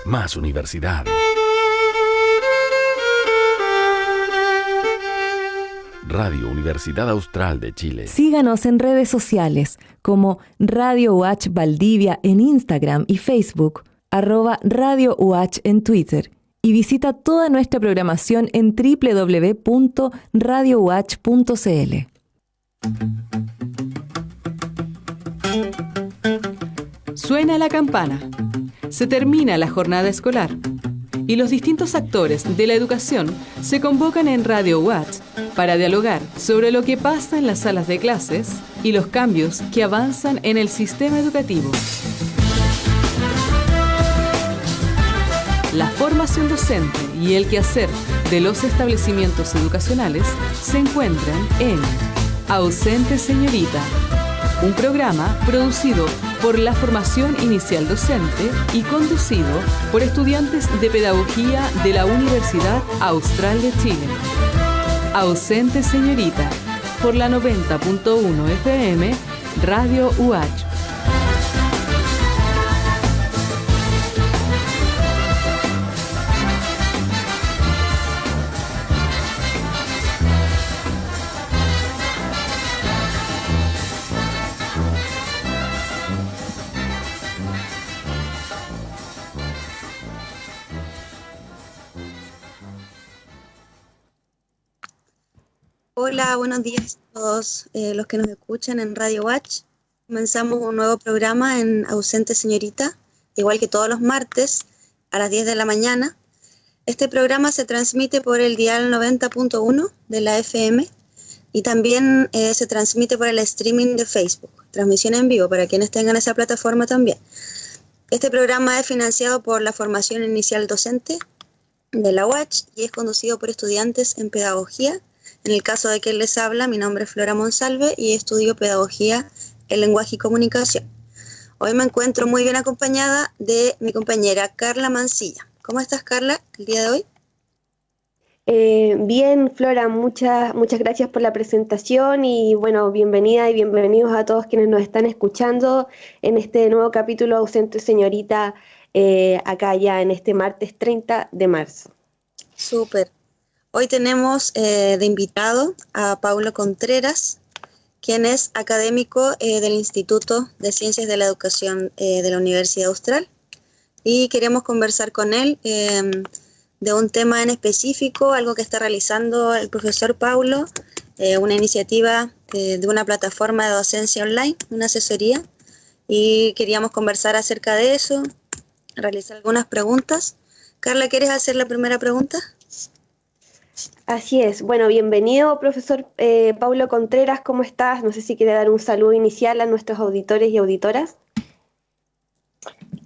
más universidad. Radio Universidad Austral de Chile. Síganos en redes sociales como Radio UH Valdivia en Instagram y Facebook, @Radio UH en Twitter, y visita toda nuestra programación en www.radiouh.cl. Suena la campana. Se termina la jornada escolar y los distintos actores de la educación se convocan en Radio UH para dialogar sobre lo que pasa en las salas de clases y los cambios que avanzan en el sistema educativo. La formación docente y el quehacer de los establecimientos educacionales se encuentran en Ausente Señorita, un programa producido por la Formación Inicial Docente y conducido por estudiantes de Pedagogía de la Universidad Austral de Chile. Ausente Señorita, por la 90.1 FM, Radio UH. Hola, buenos días a todos los que nos escuchan en Radio Watch. Comenzamos un nuevo programa en Ausente Señorita, igual que todos los martes a las 10 de la mañana. Este programa se transmite por el dial 90.1 de la FM y también se transmite por el streaming de Facebook, transmisión en vivo para quienes tengan esa plataforma también. Este programa es financiado por la Formación Inicial Docente de la UACH y es conducido por estudiantes en Pedagogía. En el caso de quien les habla, mi nombre es Flora Monsalve y estudio Pedagogía en Lenguaje y Comunicación. Hoy me encuentro muy bien acompañada de mi compañera Carla Mancilla. ¿Cómo estás, Carla, el día de hoy? Bien, Flora, muchas gracias por la presentación y bueno, bienvenida y bienvenidos a todos quienes nos están escuchando en este nuevo capítulo Ausente Señorita, acá ya en este martes 30 de marzo. Súper. Hoy tenemos de invitado a Paulo Contreras, quien es académico del Instituto de Ciencias de la Educación de la Universidad Austral, y queremos conversar con él de un tema en específico, algo que está realizando el profesor Paulo, una iniciativa de una plataforma de docencia online, una asesoría, y queríamos conversar acerca de eso, realizar algunas preguntas. Carla, ¿quieres hacer la primera pregunta? Así es. Bueno, bienvenido, profesor Paulo Contreras, ¿cómo estás? No sé si quiere dar un saludo inicial a nuestros auditores y auditoras.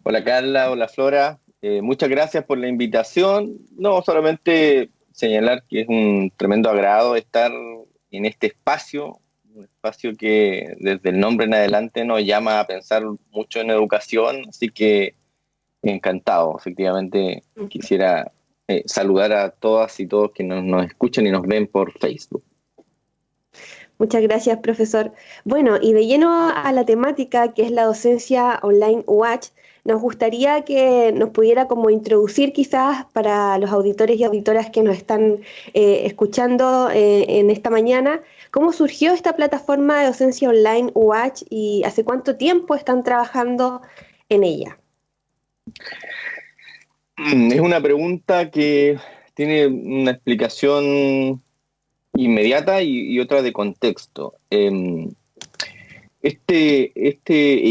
Hola Carla, hola Flora, muchas gracias por la invitación. No, solamente señalar que es un tremendo agrado estar en este espacio, un espacio que desde el nombre en adelante nos llama a pensar mucho en educación, así que encantado, efectivamente quisiera saludar a todas y todos que nos escuchan y nos ven por Facebook. Muchas gracias, profesor. Bueno, y de lleno a la temática que es la docencia online UH, nos gustaría que nos pudiera como introducir quizás para los auditores y auditoras que nos están escuchando en esta mañana, cómo surgió esta plataforma de docencia online UH y hace cuánto tiempo están trabajando en ella. Es una pregunta que tiene una explicación inmediata y otra de contexto. Este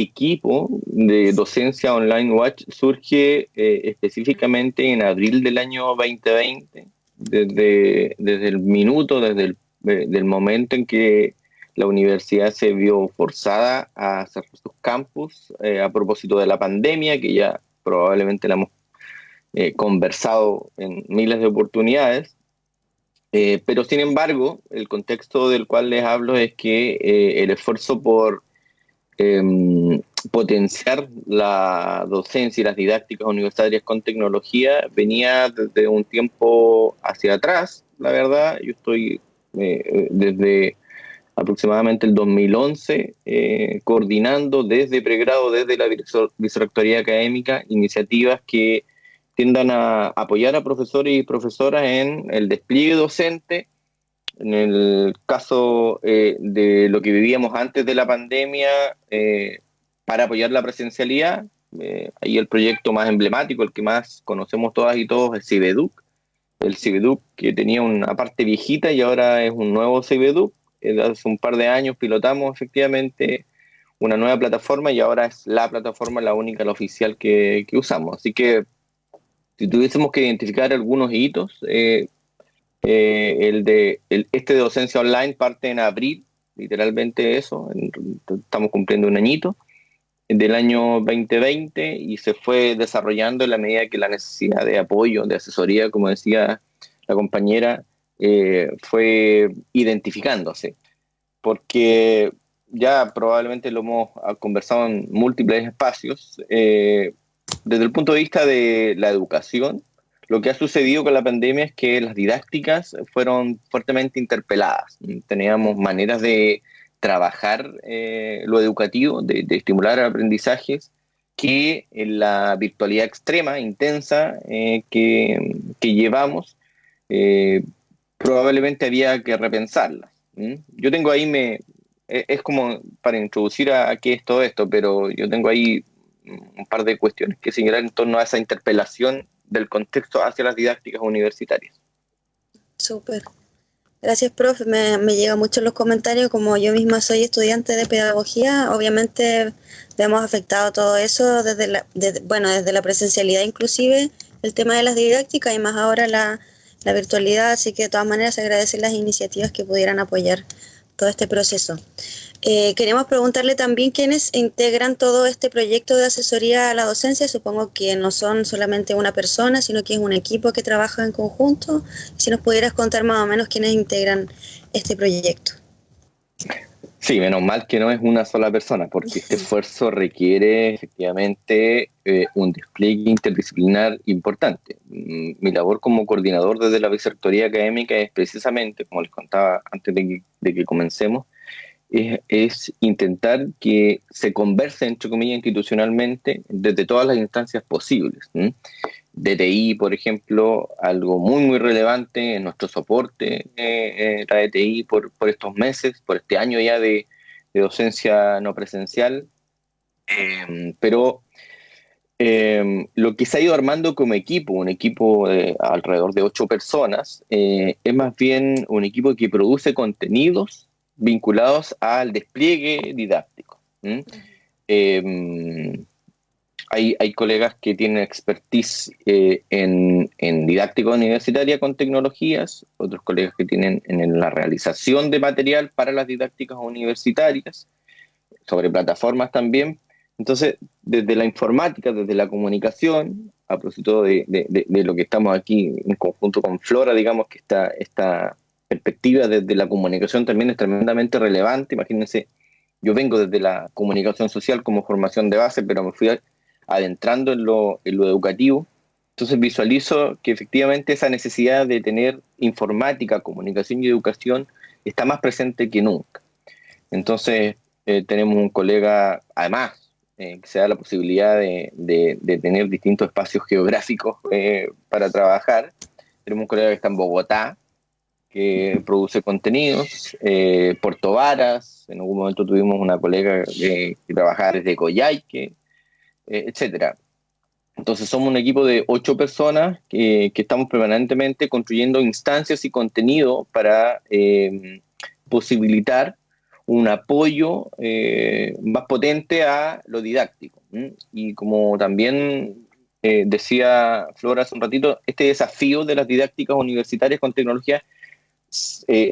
equipo de docencia online Watch surge específicamente en abril del año 2020, desde el momento en que la universidad se vio forzada a cerrar sus campus a propósito de la pandemia, que ya probablemente la hemos conversado en miles de oportunidades, pero sin embargo el contexto del cual les hablo es que el esfuerzo por potenciar la docencia y las didácticas universitarias con tecnología venía desde un tiempo hacia atrás, la verdad. Yo estoy desde aproximadamente el 2011 coordinando desde pregrado, desde la vicerrectoría académica, iniciativas que tiendan a apoyar a profesores y profesoras en el despliegue docente. En el caso de lo que vivíamos antes de la pandemia, para apoyar la presencialidad, ahí el proyecto más emblemático, el que más conocemos todas y todos, es Cibeduc. El Cibeduc, que tenía una parte viejita y ahora es un nuevo Cibeduc. Hace un par de años pilotamos efectivamente una nueva plataforma y ahora es la plataforma, la única, la oficial que usamos. Así que si tuviésemos que identificar algunos hitos, este de docencia online parte en abril, literalmente eso, estamos cumpliendo un añito del año 2020 y se fue desarrollando en la medida que la necesidad de apoyo, de asesoría, como decía la compañera, fue identificándose, porque ya probablemente lo hemos conversado en múltiples espacios, desde el punto de vista de la educación, lo que ha sucedido con la pandemia es que las didácticas fueron fuertemente interpeladas. Teníamos maneras de trabajar lo educativo, de estimular aprendizajes, que en la virtualidad extrema, intensa, que llevamos, probablemente había que repensarlas. Yo tengo ahí, es como para introducir a qué es todo esto, pero yo tengo ahí un par de cuestiones que señalar en torno a esa interpelación del contexto hacia las didácticas universitarias. Súper. Gracias, profe. Me llegan mucho los comentarios. Como yo misma soy estudiante de pedagogía, obviamente vemos afectado todo eso desde la presencialidad, inclusive el tema de las didácticas y más ahora la virtualidad. Así que de todas maneras se agradecen las iniciativas que pudieran apoyar todo este proceso. Queremos preguntarle también quiénes integran todo este proyecto de asesoría a la docencia. Supongo que no son solamente una persona, sino que es un equipo que trabaja en conjunto. Si nos pudieras contar más o menos quiénes integran este proyecto. Sí, menos mal que no es una sola persona, porque este esfuerzo requiere efectivamente un despliegue interdisciplinar importante. Mi labor como coordinador desde la vicerrectoría académica es precisamente, como les contaba antes de que comencemos, es intentar que se converse, entre comillas, institucionalmente desde todas las instancias posibles. DTI, por ejemplo, algo muy, muy relevante en nuestro soporte, la DTI por estos meses, por este año ya de docencia no presencial, pero lo que se ha ido armando como equipo, un equipo de alrededor de 8 personas, es más bien un equipo que produce contenidos vinculados al despliegue didáctico. Hay colegas que tienen expertise en didáctica universitaria con tecnologías, otros colegas que tienen en la realización de material para las didácticas universitarias, sobre plataformas también. Entonces, desde la informática, desde la comunicación, a propósito de lo que estamos aquí en conjunto con Flora, digamos que esta perspectiva desde la comunicación también es tremendamente relevante. Imagínense, yo vengo desde la comunicación social como formación de base, pero me fui adentrando en lo educativo. Entonces visualizo que efectivamente esa necesidad de tener informática, comunicación y educación está más presente que nunca. Entonces tenemos un colega, además, que se da la posibilidad de tener distintos espacios geográficos para trabajar. Tenemos un colega que está en Bogotá, que produce contenidos, Puerto Varas, en algún momento tuvimos una colega que trabajaba desde Coyhaique, etcétera. Entonces somos un equipo de 8 personas que estamos permanentemente construyendo instancias y contenido para posibilitar un apoyo más potente a lo didáctico. Y como también decía Flora hace un ratito, este desafío de las didácticas universitarias con tecnología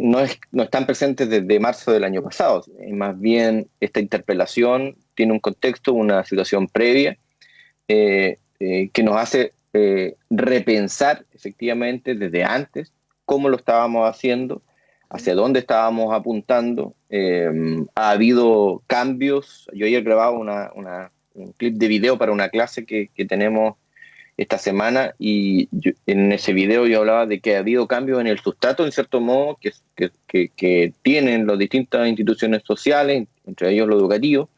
no están presentes desde marzo del año pasado. Más bien esta interpelación tiene un contexto, una situación previa que nos hace repensar efectivamente desde antes cómo lo estábamos haciendo, hacia dónde estábamos apuntando. Ha habido cambios. Yo ayer grababa un clip de video para una clase que tenemos esta semana, y en ese video yo hablaba de que ha habido cambios en el sustrato, en cierto modo, que tienen las distintas instituciones sociales, entre ellos lo educativo.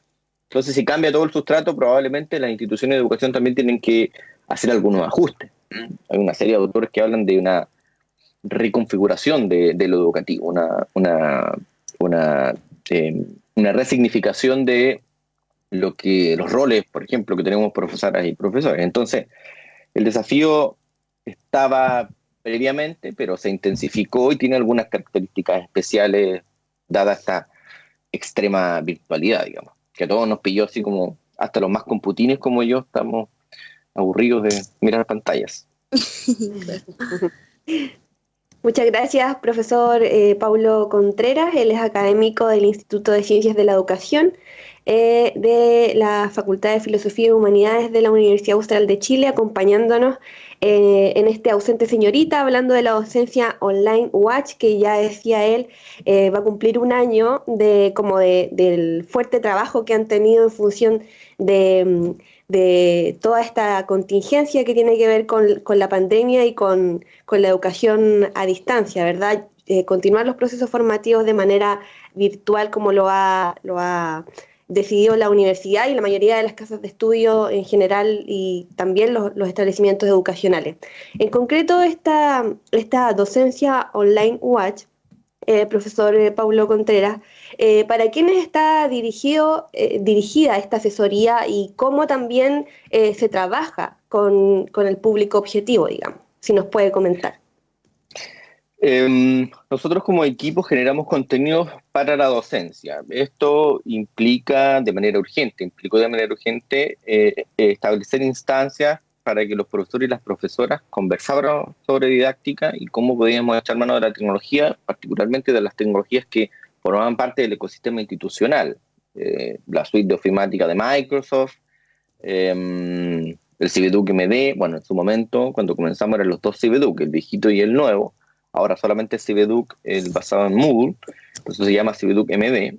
Entonces, si cambia todo el sustrato, probablemente las instituciones de educación también tienen que hacer algunos ajustes. Hay una serie de autores que hablan de una reconfiguración de lo educativo, una resignificación de los roles, por ejemplo, que tenemos profesoras y profesores. Entonces, el desafío estaba previamente, pero se intensificó y tiene algunas características especiales dada esta extrema virtualidad, digamos, que a todos nos pilló así como, hasta los más computines como yo, estamos aburridos de mirar pantallas. Muchas gracias, profesor Paulo Contreras. Él es académico del Instituto de Ciencias de la Educación de la Facultad de Filosofía y Humanidades de la Universidad Austral de Chile, acompañándonos en este Ausente Señorita, hablando de la docencia online UACH, que ya decía él, va a cumplir un año del fuerte trabajo que han tenido en función de toda esta contingencia que tiene que ver con la pandemia y con la educación a distancia, ¿verdad? Continuar los procesos formativos de manera virtual como lo ha decidió la universidad y la mayoría de las casas de estudio en general y también los establecimientos educacionales. En concreto, esta docencia online UACH, profesor Paulo Contreras, ¿para quiénes está dirigida esta asesoría y cómo también se trabaja con el público objetivo, digamos? Si nos puede comentar. Nosotros como equipo generamos contenidos para la docencia. Esto implicó de manera urgente establecer instancias para que los profesores y las profesoras conversaran sobre didáctica y cómo podíamos echar mano de la tecnología, particularmente de las tecnologías que formaban parte del ecosistema institucional. La suite de ofimática de Microsoft, el Cibeduc MD, bueno, en su momento, cuando comenzamos eran los dos Cibeduc, el viejito y el nuevo. Ahora solamente Cibeduc, el basado en Moodle, por eso se llama Cibeduc MD.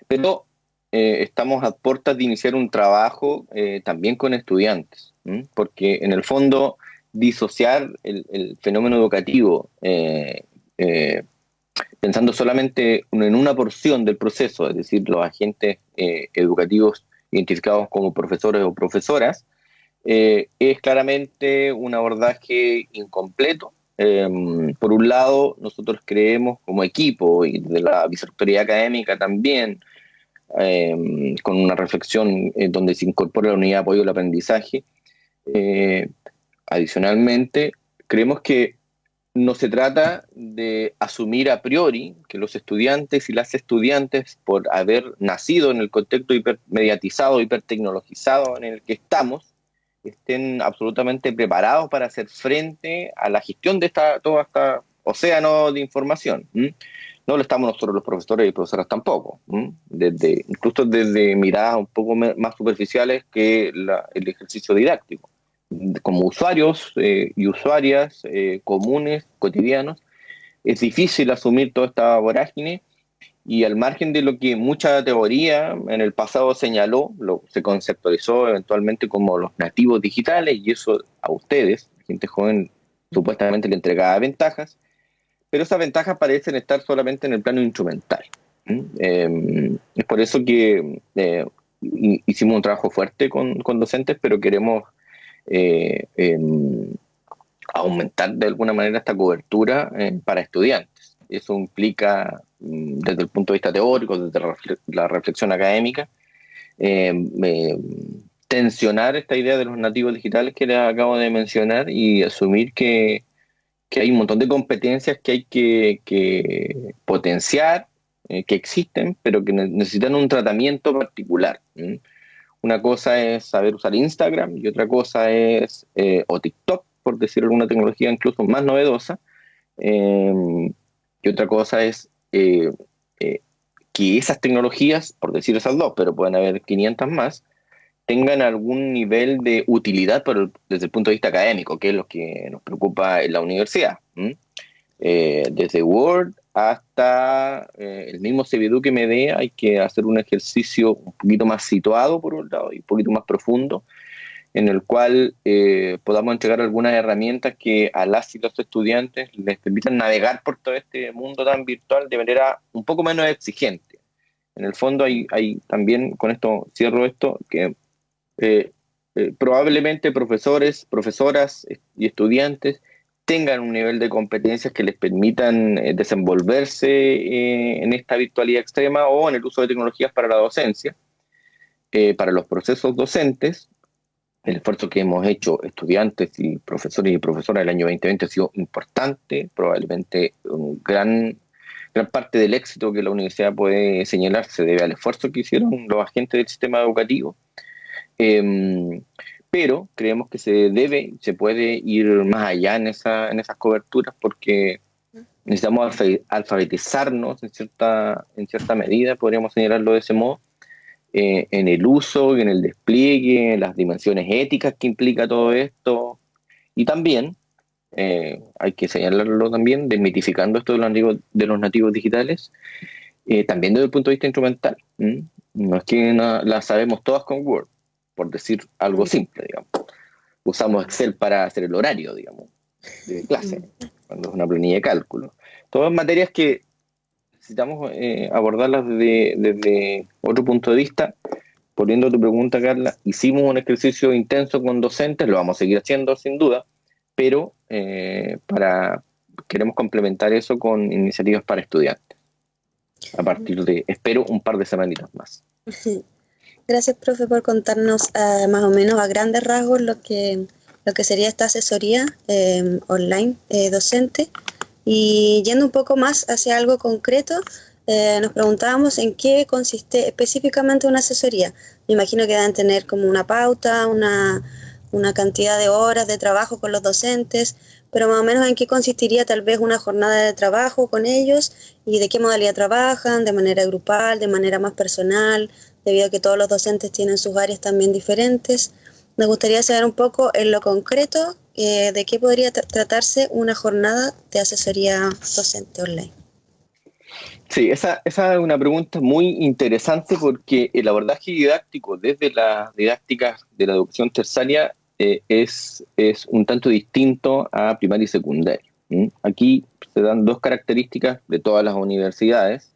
Pero estamos a puertas de iniciar un trabajo también con estudiantes, porque en el fondo disociar el fenómeno educativo pensando solamente en una porción del proceso, es decir, los agentes educativos identificados como profesores o profesoras, es claramente un abordaje incompleto. Por un lado, nosotros creemos como equipo y de la vicerrectoría académica también, con una reflexión donde se incorpora la unidad de apoyo al aprendizaje. Adicionalmente, creemos que no se trata de asumir a priori que los estudiantes y las estudiantes, por haber nacido en el contexto hipermediatizado, hipertecnologizado en el que estamos, estén absolutamente preparados para hacer frente a la gestión de todo este océano de información. No lo estamos nosotros los profesores y profesoras tampoco, incluso desde miradas un poco más superficiales que el ejercicio didáctico. Como usuarios y usuarias comunes, cotidianos, es difícil asumir toda esta vorágine. Y al margen de lo que mucha teoría en el pasado señaló, se conceptualizó eventualmente como los nativos digitales, y eso a ustedes, gente joven, supuestamente le entregaba ventajas, pero esas ventajas parecen estar solamente en el plano instrumental. Es por eso que hicimos un trabajo fuerte con docentes, pero queremos aumentar de alguna manera esta cobertura para estudiantes. Eso implica, desde el punto de vista teórico, desde la reflexión académica, tensionar esta idea de los nativos digitales que les acabo de mencionar y asumir que hay un montón de competencias que hay que potenciar, que existen, pero que necesitan un tratamiento particular. Una cosa es saber usar Instagram y otra cosa es, o TikTok, por decir alguna tecnología incluso más novedosa, y otra cosa es que esas tecnologías, por decir esas dos, pero pueden haber 500 más, tengan algún nivel de utilidad desde el punto de vista académico, que es lo que nos preocupa en la universidad. Desde Word hasta el mismo Cibeduc MD hay que hacer un ejercicio un poquito más situado, por un lado, y un poquito más profundo, en el cual podamos entregar algunas herramientas que a las y los estudiantes les permitan navegar por todo este mundo tan virtual de manera un poco menos exigente. En el fondo hay también, con esto cierro esto, que probablemente profesores, profesoras y estudiantes tengan un nivel de competencias que les permitan desenvolverse en esta virtualidad extrema o en el uso de tecnologías para la docencia, para los procesos docentes. El esfuerzo que hemos hecho estudiantes y profesores y profesoras del año 2020 ha sido importante, probablemente gran parte del éxito que la universidad puede señalar se debe al esfuerzo que hicieron los agentes del sistema educativo. Pero creemos que se puede ir más allá en esas coberturas, porque necesitamos alfabetizarnos en cierta medida, podríamos señalarlo de ese modo, en el uso, en el despliegue, en las dimensiones éticas que implica todo esto, y también, hay que señalarlo también, desmitificando esto de los nativos digitales, también desde el punto de vista instrumental. No es que la sabemos todas con Word, por decir algo simple, digamos. Usamos Excel para hacer el horario, digamos, de clase, cuando es una planilla de cálculo. Todas materias que necesitamos abordarlas desde otro punto de vista. Poniendo tu pregunta, Carla, hicimos un ejercicio intenso con docentes, lo vamos a seguir haciendo sin duda, pero queremos complementar eso con iniciativas para estudiantes, a partir de, espero, un par de semanitas más. Gracias, profe, por contarnos más o menos a grandes rasgos lo que sería esta asesoría online docente. Y yendo un poco más hacia algo concreto, nos preguntábamos en qué consiste específicamente una asesoría. Me imagino que deben tener como una pauta, una cantidad de horas de trabajo con los docentes, pero más o menos en qué consistiría tal vez una jornada de trabajo con ellos y de qué modalidad trabajan, de manera grupal, de manera más personal, debido a que todos los docentes tienen sus áreas también diferentes. Nos gustaría saber un poco en lo concreto de qué podría tratarse una jornada de asesoría docente online. Sí, esa es una pregunta muy interesante, porque el abordaje didáctico desde las didácticas de la educación terciaria es un tanto distinto a primaria y secundaria. Aquí se dan dos características de todas las universidades.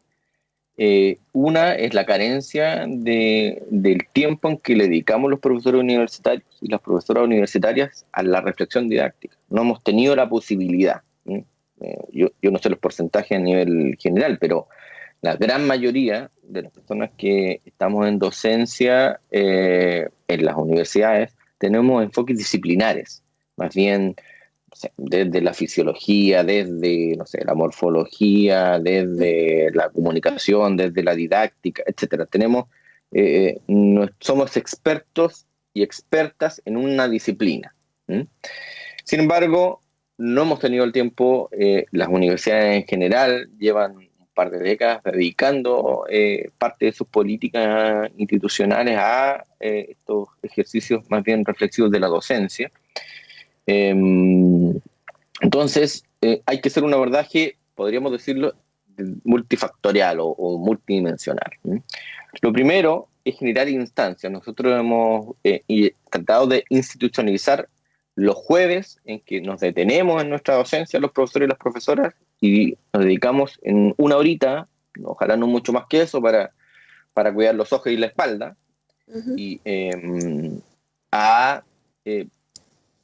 Una es la carencia del tiempo en que le dedicamos los profesores universitarios y las profesoras universitarias a la reflexión didáctica. No hemos tenido la posibilidad. Yo no sé los porcentajes a nivel general, pero la gran mayoría de las personas que estamos en docencia en las universidades tenemos enfoques disciplinares, más bien desde la fisiología, desde la morfología, desde la comunicación, desde la didáctica, etcétera. Somos expertos y expertas en una disciplina. Sin embargo, no hemos tenido el tiempo. Las universidades en general llevan un par de décadas dedicando parte de sus políticas institucionales a estos ejercicios más bien reflexivos de la docencia. Entonces, hay que hacer un abordaje, podríamos decirlo, multifactorial o multidimensional. Lo primero es generar instancias. Nosotros hemos tratado de institucionalizar los jueves en que nos detenemos en nuestra docencia, los profesores y las profesoras, y nos dedicamos en una horita, ojalá no mucho más que eso, para cuidar los ojos y la espalda, y a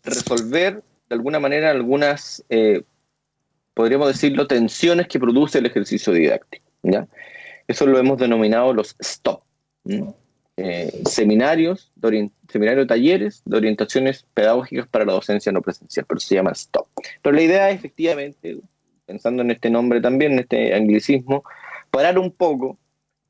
resolver de alguna manera algunas, podríamos decirlo, tensiones que produce el ejercicio didáctico, ¿ya? Eso lo hemos denominado los STOP, seminarios, talleres de orientaciones pedagógicas para la docencia no presencial, pero se llama STOP. Pero la idea es, efectivamente, pensando en este nombre también, en este anglicismo, parar un poco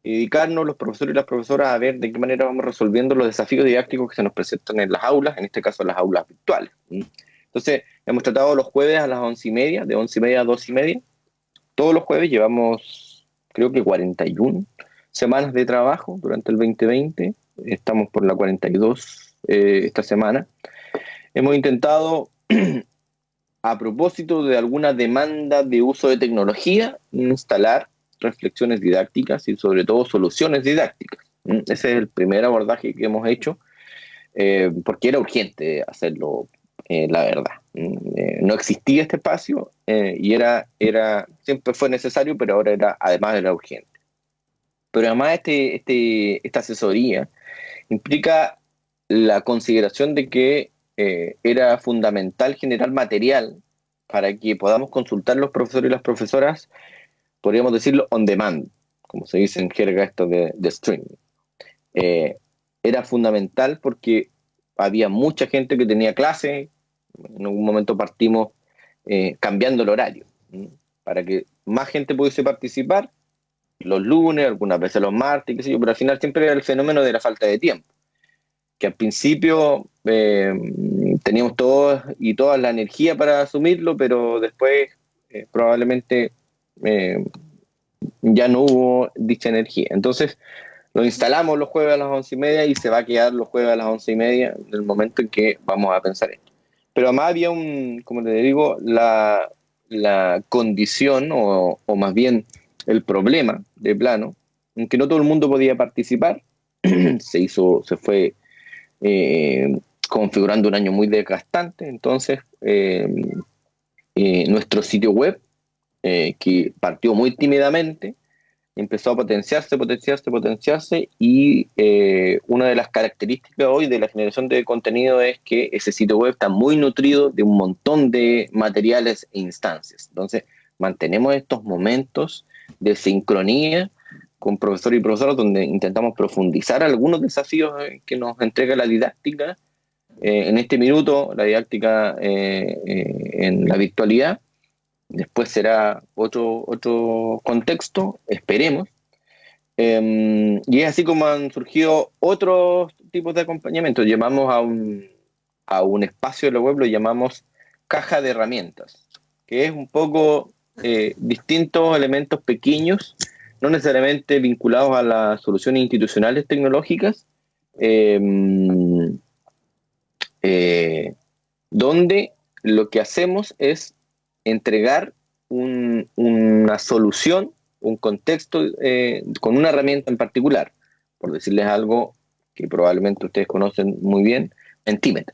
y dedicarnos los profesores y las profesoras a ver de qué manera vamos resolviendo los desafíos didácticos que se nos presentan en las aulas, en este caso las aulas virtuales. Entonces, hemos tratado los jueves a las 11:30, de 11:30 a 2:30. Todos los jueves llevamos, creo que 41 semanas de trabajo durante el 2020. Estamos por la 42 esta semana. Hemos intentado, a propósito de alguna demanda de uso de tecnología, instalar reflexiones didácticas y sobre todo soluciones didácticas. Ese es el primer abordaje que hemos hecho, porque era urgente hacerlo, la verdad. No existía este espacio y siempre fue necesario, pero ahora además era urgente. Pero además esta asesoría implica la consideración de que era fundamental generar material para que podamos consultar los profesores y las profesoras, podríamos decirlo, on demand, como se dice en jerga esto de streaming. Era fundamental porque había mucha gente que tenía clase, en algún momento partimos cambiando el horario, para que más gente pudiese participar, los lunes, algunas veces los martes, qué sé yo, pero al final siempre era el fenómeno de la falta de tiempo, que al principio teníamos todos y todas la energía para asumirlo, pero después probablemente ya no hubo dicha energía. Entonces lo instalamos los jueves a las 11:30 y se va a quedar los jueves a las 11:30 en el momento en que vamos a pensar esto. Pero además había como te digo, la condición o más bien el problema de plano, en que no todo el mundo podía participar. se fue configurando un año muy desgastante. Entonces nuestro sitio web, que partió muy tímidamente, empezó a potenciarse, y una de las características hoy de la generación de contenido es que ese sitio web está muy nutrido de un montón de materiales e instancias. Entonces mantenemos estos momentos de sincronía con profesores y profesoras donde intentamos profundizar algunos desafíos que nos entrega la didáctica. En este minuto, la didáctica en la virtualidad. Después será otro contexto, esperemos. Y es así como han surgido otros tipos de acompañamiento. Llamamos a un espacio de la web, lo llamamos caja de herramientas, que es un poco distintos elementos pequeños, no necesariamente vinculados a las soluciones institucionales tecnológicas, donde lo que hacemos es entregar una solución, un contexto con una herramienta en particular. Por decirles algo que probablemente ustedes conocen muy bien, Mentimeter.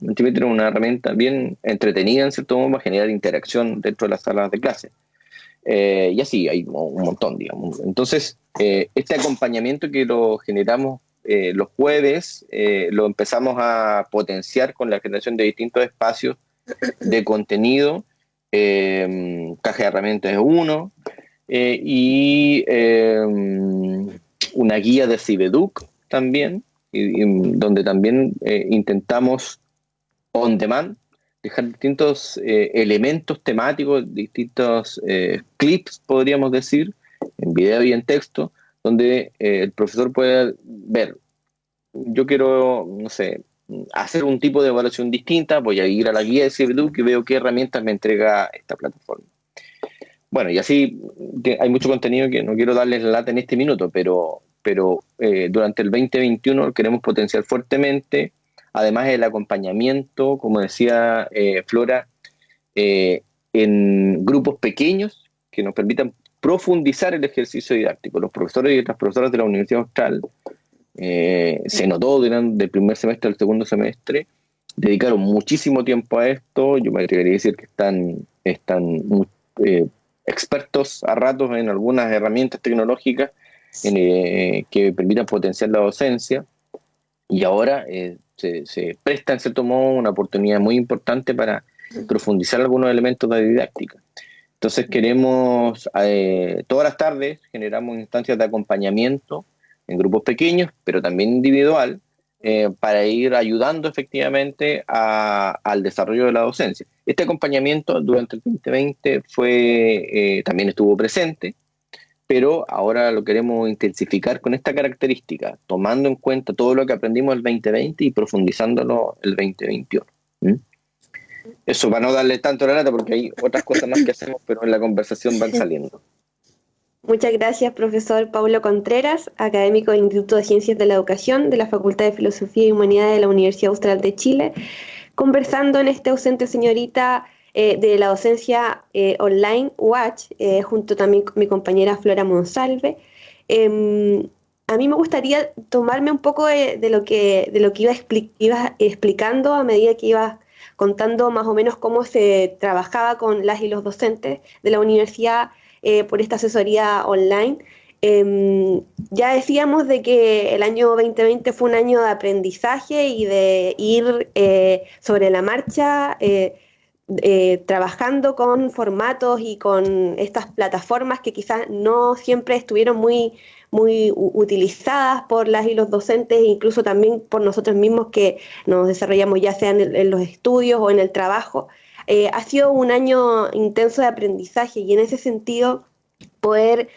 Mentimeter es una herramienta bien entretenida en cierto modo para generar interacción dentro de las salas de clase. Y así hay un montón, digamos. Entonces, este acompañamiento que lo generamos los jueves, lo empezamos a potenciar con la generación de distintos espacios de contenido. Caja de herramientas es uno, y una guía de Cibeduc también, donde también intentamos on demand dejar distintos elementos temáticos, distintos clips, podríamos decir, en video y en texto, donde el profesor puede ver, yo quiero, no sé, hacer un tipo de evaluación distinta, voy a ir a la guía de Cibeduc y veo qué herramientas me entrega esta plataforma. Bueno, y así hay mucho contenido que no quiero darles la lata en este minuto, pero durante el 2021 queremos potenciar fuertemente, además el acompañamiento, como decía Flora, en grupos pequeños que nos permitan profundizar el ejercicio didáctico. Los profesores y las profesoras de la Universidad Austral, se notó durante el primer semestre al segundo semestre, dedicaron muchísimo tiempo a esto. Yo me atrevería a decir que están expertos a ratos en algunas herramientas tecnológicas que permitan potenciar la docencia, y ahora se presta en cierto modo una oportunidad muy importante para profundizar algunos elementos de didáctica. Entonces queremos, todas las tardes generamos instancias de acompañamiento en grupos pequeños, pero también individual, para ir ayudando efectivamente al desarrollo de la docencia. Este acompañamiento durante el 2020 también estuvo presente, pero ahora lo queremos intensificar con esta característica, tomando en cuenta todo lo que aprendimos el 2020 y profundizándolo el 2021. Eso, para no darle tanto la lata, porque hay otras cosas más que hacemos, pero en la conversación van saliendo. Muchas gracias, profesor Paulo Contreras, académico del Instituto de Ciencias de la Educación de la Facultad de Filosofía y Humanidades de la Universidad Austral de Chile, conversando en este Ausente Señorita de la docencia online UACH, junto también con mi compañera Flora Monsalve. A mí me gustaría tomarme un poco de lo que ibas explicando a medida que ibas contando más o menos cómo se trabajaba con las y los docentes de la universidad por esta asesoría online. Ya decíamos de que el año 2020 fue un año de aprendizaje y de ir sobre la marcha, trabajando con formatos y con estas plataformas que quizás no siempre estuvieron muy utilizadas por las y los docentes, e incluso también por nosotros mismos que nos desarrollamos ya sea en los estudios o en el trabajo. Ha sido un año intenso de aprendizaje y en ese sentido poder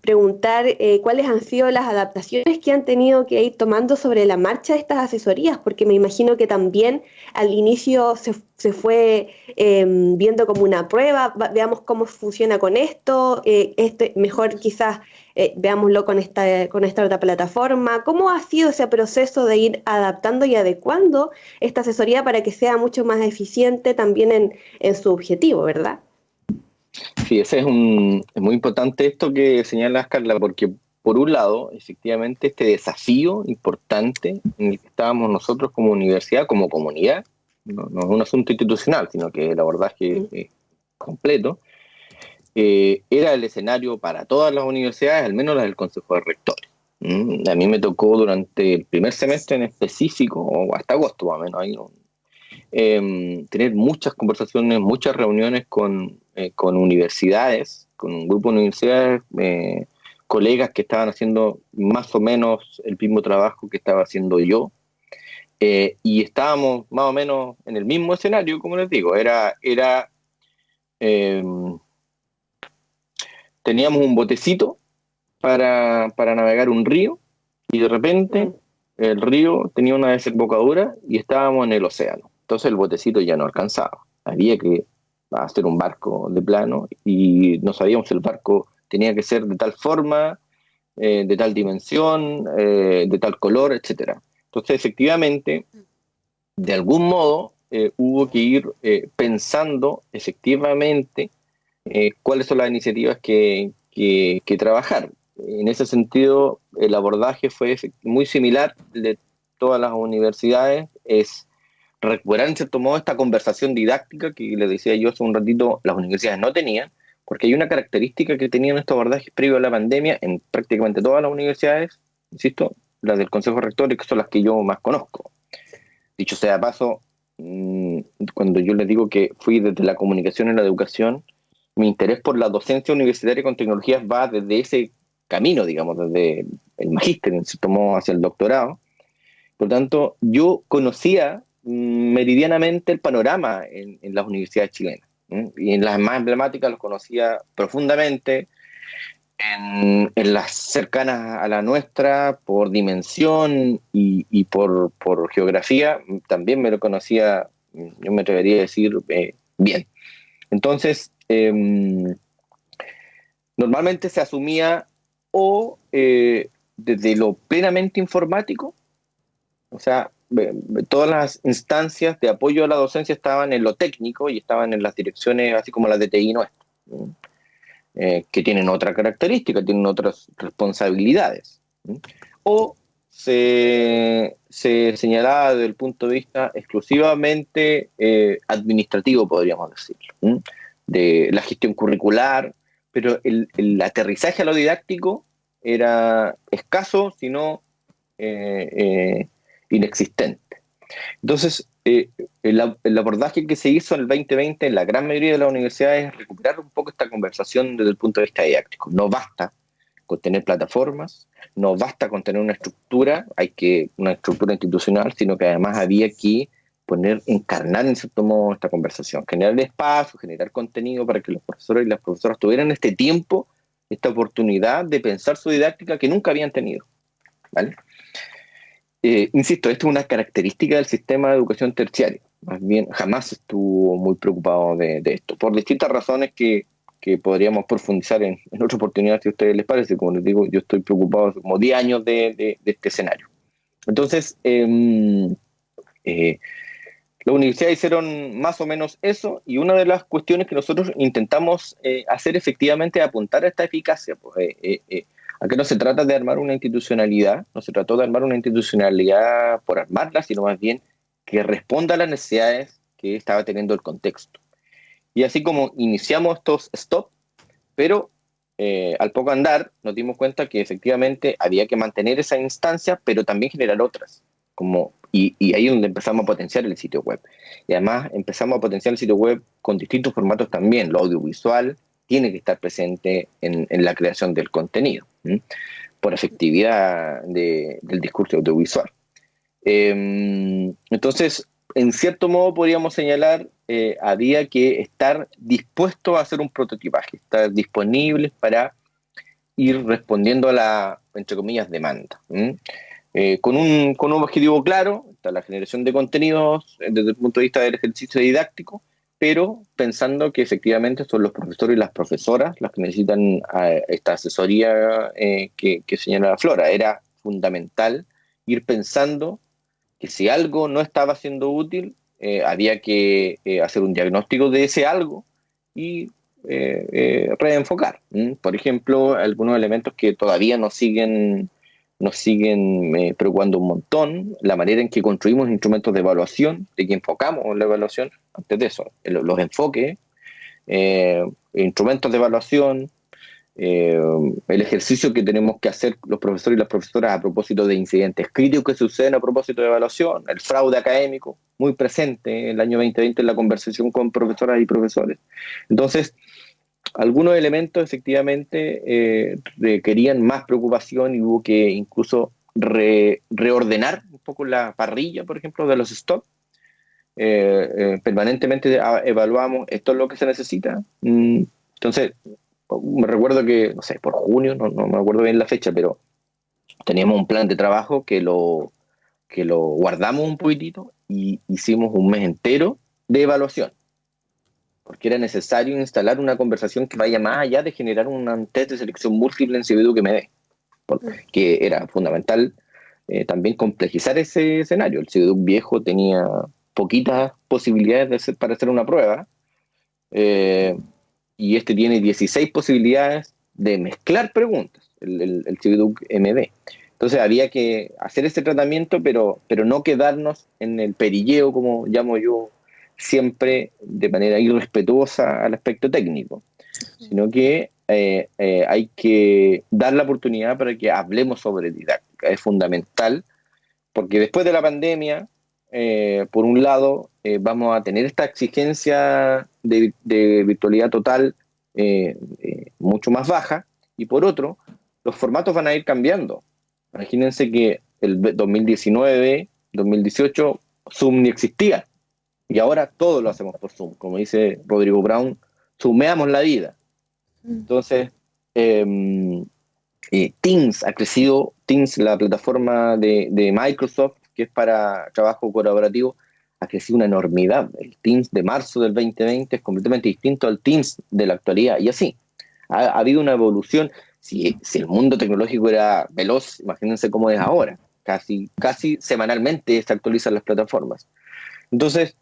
preguntar cuáles han sido las adaptaciones que han tenido que ir tomando sobre la marcha estas asesorías, porque me imagino que también al inicio se fue viendo como una prueba, veamos cómo funciona con esto, mejor quizás veámoslo con esta otra plataforma. ¿Cómo ha sido ese proceso de ir adaptando y adecuando esta asesoría para que sea mucho más eficiente también en su objetivo, verdad? Sí, es muy importante esto que señalas, Carla, porque por un lado, efectivamente, este desafío importante en el que estábamos nosotros como universidad, como comunidad, no es un asunto institucional, sino que el abordaje completo, era el escenario para todas las universidades, al menos las del Consejo de Rectores. A mí me tocó durante el primer semestre en específico, o hasta agosto más o menos, tener muchas conversaciones, muchas reuniones con universidades, con un grupo de universidades, colegas que estaban haciendo más o menos el mismo trabajo que estaba haciendo yo, y estábamos más o menos en el mismo escenario, como les digo, teníamos un botecito para navegar un río, y de repente el río tenía una desembocadura y estábamos en el océano. Entonces el botecito ya no alcanzaba. Había que hacer un barco de plano y no sabíamos si el barco tenía que ser de tal forma, de tal dimensión, de tal color, etc. Entonces, efectivamente, de algún modo hubo que ir pensando efectivamente cuáles son las iniciativas que trabajar. En ese sentido, el abordaje fue muy similar de todas las universidades, es recuperar en cierto modo esta conversación didáctica que les decía yo hace un ratito, las universidades no tenían, porque hay una característica que tenían estos abordajes previos a la pandemia en prácticamente todas las universidades, insisto, las del Consejo Rector, que son las que yo más conozco. Dicho sea de paso, cuando yo les digo que fui desde la comunicación en la educación, mi interés por la docencia universitaria con tecnologías va desde ese camino, digamos, desde el magíster, en cierto modo, hacia el doctorado. Por lo tanto, yo conocía meridianamente el panorama en las universidades chilenas, y en las más emblemáticas los conocía profundamente, en las cercanas a la nuestra por dimensión y por geografía también me lo conocía, yo me atrevería a decir, bien. Entonces, normalmente se asumía desde lo plenamente informático, o sea, todas las instancias de apoyo a la docencia estaban en lo técnico y estaban en las direcciones, así como las de TI nuestra, que tienen otra característica, tienen otras responsabilidades. O se señalaba desde el punto de vista exclusivamente administrativo, podríamos decir, de la gestión curricular, pero el aterrizaje a lo didáctico era escaso, sino inexistente. Entonces, el abordaje que se hizo en el 2020 en la gran mayoría de las universidades es recuperar un poco esta conversación desde el punto de vista didáctico. No basta con tener plataformas, no basta con tener una estructura institucional, sino que además había que encarnar en cierto modo esta conversación, generar espacio, generar contenido para que los profesores y las profesoras tuvieran este tiempo, esta oportunidad de pensar su didáctica que nunca habían tenido, ¿vale? Insisto, esta es una característica del sistema de educación terciaria. Más bien, jamás estuvo muy preocupado de esto, por distintas razones que podríamos profundizar en otra oportunidad, si a ustedes les parece. Como les digo, yo estoy preocupado hace como 10 años de este escenario. Entonces, la universidad hicieron más o menos eso, y una de las cuestiones que nosotros intentamos hacer efectivamente es apuntar a esta eficacia. Aquí no se trata de armar una institucionalidad, no se trató de armar una institucionalidad por armarla, sino más bien que responda a las necesidades que estaba teniendo el contexto. Y así como iniciamos estos stop, pero al poco andar nos dimos cuenta que efectivamente había que mantener esa instancia, pero también generar otras. Y ahí es donde empezamos a potenciar el sitio web. Y además empezamos a potenciar el sitio web con distintos formatos también. Lo audiovisual tiene que estar presente en la creación del contenido, por efectividad del discurso audiovisual. Entonces, en cierto modo podríamos señalar, había que estar dispuesto a hacer un prototipaje, estar disponibles para ir respondiendo a la, entre comillas, demanda. Con un objetivo claro, está la generación de contenidos desde el punto de vista del ejercicio didáctico, pero pensando que efectivamente son los profesores y las profesoras las que necesitan esta asesoría que señala Flora. Era fundamental ir pensando que si algo no estaba siendo útil, había que hacer un diagnóstico de ese algo y reenfocar. Por ejemplo, algunos elementos que todavía nos siguen preocupando un montón, la manera en que construimos instrumentos de evaluación, de que enfocamos la evaluación, antes de eso, los enfoques, instrumentos de evaluación, el ejercicio que tenemos que hacer los profesores y las profesoras a propósito de incidentes críticos que suceden a propósito de evaluación, el fraude académico, muy presente en el año 2020 en la conversación con profesoras y profesores. Entonces, algunos elementos efectivamente requerían más preocupación y hubo que incluso reordenar un poco la parrilla, por ejemplo, de los stocks. Permanentemente evaluamos esto es lo que se necesita. Entonces, me recuerdo que, no sé, por junio, no me acuerdo bien la fecha, pero teníamos un plan de trabajo que lo guardamos un poquitito y hicimos un mes entero de evaluación, porque era necesario instalar una conversación que vaya más allá de generar un test de selección múltiple en CBDU-MD, que era fundamental también complejizar ese escenario. El CBDU viejo tenía poquitas posibilidades para hacer una prueba, y este tiene 16 posibilidades de mezclar preguntas, el CBDU-MD. Entonces había que hacer ese tratamiento, pero no quedarnos en el perilleo, como llamo yo siempre, de manera irrespetuosa al aspecto técnico, sino que hay que dar la oportunidad para que hablemos sobre didáctica. Es fundamental, porque después de la pandemia, por un lado, vamos a tener esta exigencia de virtualidad total mucho más baja, y por otro, los formatos van a ir cambiando. Imagínense que el 2019, 2018, Zoom ni existía, y ahora todo lo hacemos por Zoom. Como dice Rodrigo Brown, zoomeamos la vida. Entonces, Teams ha crecido. Teams, la plataforma de Microsoft, que es para trabajo colaborativo, ha crecido una enormidad. El Teams de marzo del 2020 es completamente distinto al Teams de la actualidad. Y así, ha habido una evolución. Si el mundo tecnológico era veloz, imagínense cómo es ahora. Casi semanalmente se actualizan las plataformas. Entonces,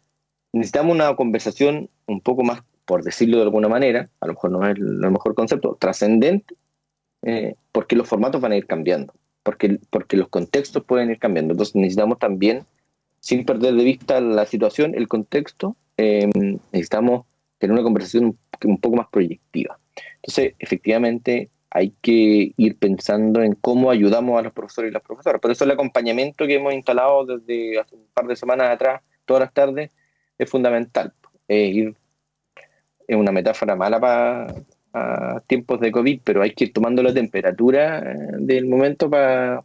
necesitamos una conversación un poco más, por decirlo de alguna manera, a lo mejor no es el mejor concepto, trascendente, porque los formatos van a ir cambiando, porque los contextos pueden ir cambiando. Entonces necesitamos también, sin perder de vista la situación, el contexto, necesitamos tener una conversación un poco más proyectiva. Entonces, efectivamente, hay que ir pensando en cómo ayudamos a los profesores y las profesoras. Por eso el acompañamiento que hemos instalado desde hace un par de semanas atrás, todas las tardes, es fundamental. Es una metáfora mala para tiempos de COVID, pero hay que ir tomando la temperatura del momento para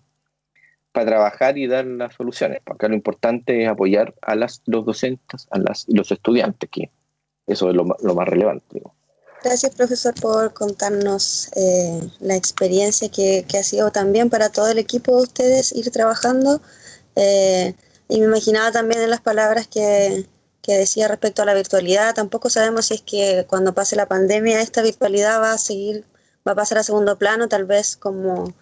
trabajar y dar las soluciones. Acá lo importante es apoyar a los docentes, los estudiantes, que eso es lo más relevante, digo. Gracias, profesor, por contarnos la experiencia que ha sido también para todo el equipo de ustedes ir trabajando. Y me imaginaba también en las palabras que decía respecto a la virtualidad. Tampoco sabemos si es que cuando pase la pandemia esta virtualidad va a pasar a segundo plano. Tal vez como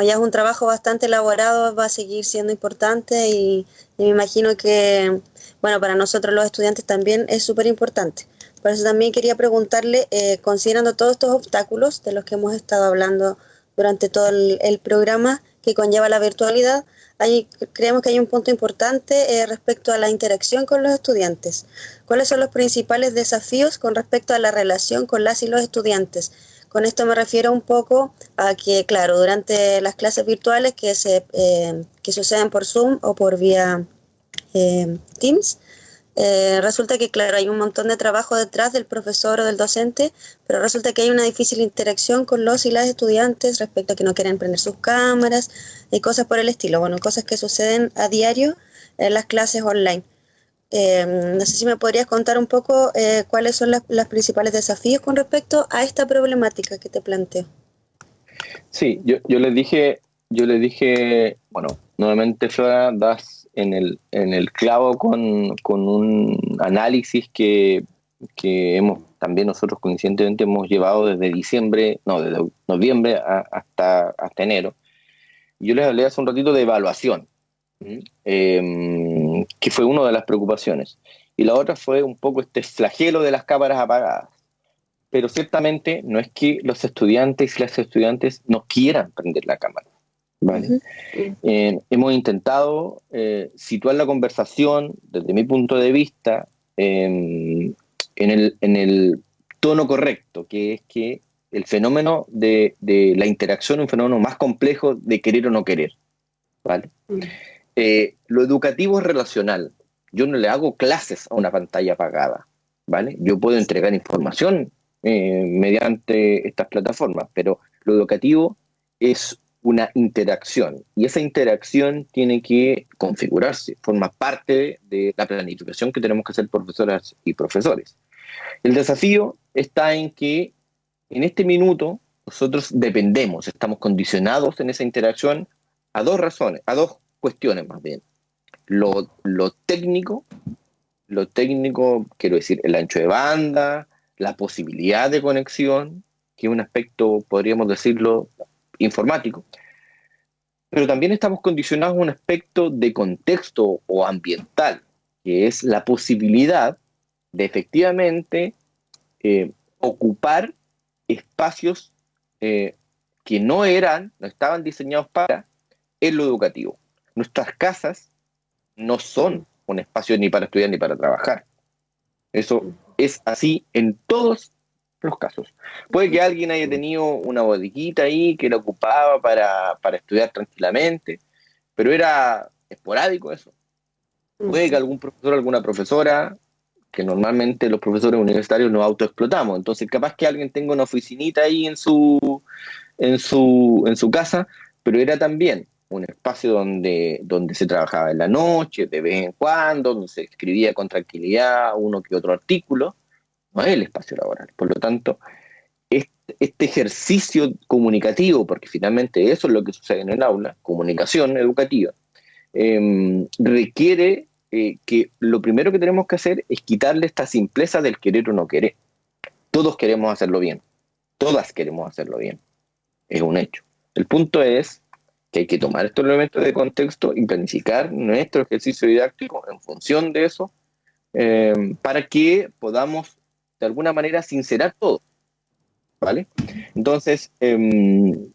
ya es un trabajo bastante elaborado, va a seguir siendo importante y me imagino que, bueno, para nosotros los estudiantes también es súper importante. Por eso también quería preguntarle, considerando todos estos obstáculos de los que hemos estado hablando durante todo el programa que conlleva la virtualidad, creemos que hay un punto importante respecto a la interacción con los estudiantes. ¿Cuáles son los principales desafíos con respecto a la relación con las y los estudiantes? Con esto me refiero un poco a que, claro, durante las clases virtuales que suceden por Zoom o por vía Teams, resulta que, claro, hay un montón de trabajo detrás del profesor o del docente, pero resulta que hay una difícil interacción con los y las estudiantes respecto a que no quieren prender sus cámaras y cosas por el estilo. Bueno, cosas que suceden a diario en las clases online. No sé si me podrías contar un poco cuáles son los principales desafíos con respecto a esta problemática que te planteo. Sí, yo les dije, bueno, nuevamente Flora, das en el clavo con un análisis que hemos también nosotros coincidentemente hemos llevado desde noviembre hasta enero. Yo les hablé hace un ratito de evaluación, que fue una de las preocupaciones. Y la otra fue un poco este flagelo de las cámaras apagadas. Pero ciertamente no es que los estudiantes y las estudiantes no quieran prender la cámara, ¿vale? Uh-huh. Hemos intentado situar la conversación, desde mi punto de vista, en el tono correcto, que es que el fenómeno de la interacción es un fenómeno más complejo de querer o no querer, ¿vale? Uh-huh. Lo educativo es relacional. Yo no le hago clases a una pantalla apagada, ¿vale? Yo puedo entregar información mediante estas plataformas, pero lo educativo es una interacción y esa interacción tiene que configurarse, forma parte de la planificación que tenemos que hacer profesoras y profesores. El desafío está en que en este minuto nosotros dependemos, estamos condicionados en esa interacción a dos cuestiones más bien. Lo técnico, quiero decir, el ancho de banda, la posibilidad de conexión, que es un aspecto, podríamos decirlo, informático, pero también estamos condicionados a un aspecto de contexto o ambiental, que es la posibilidad de efectivamente ocupar espacios que no estaban diseñados para en lo educativo. Nuestras casas no son un espacio ni para estudiar ni para trabajar. Eso es así en todos los casos. Puede que alguien haya tenido una bodeguita ahí que la ocupaba para estudiar tranquilamente, pero era esporádico eso. Puede que algún profesor, alguna profesora, que normalmente los profesores universitarios nos autoexplotamos, entonces capaz que alguien tenga una oficinita ahí en su casa, pero era también un espacio donde se trabajaba en la noche, de vez en cuando, donde se escribía con tranquilidad uno que otro artículo. No es el espacio laboral. Por lo tanto, este ejercicio comunicativo, porque finalmente eso es lo que sucede en el aula, comunicación educativa, requiere que lo primero que tenemos que hacer es quitarle esta simpleza del querer o no querer. Todos queremos hacerlo bien. Todas queremos hacerlo bien. Es un hecho. El punto es que hay que tomar estos elementos de contexto y planificar nuestro ejercicio didáctico en función de eso, para que podamos de alguna manera sincerar todo, ¿vale? Entonces, en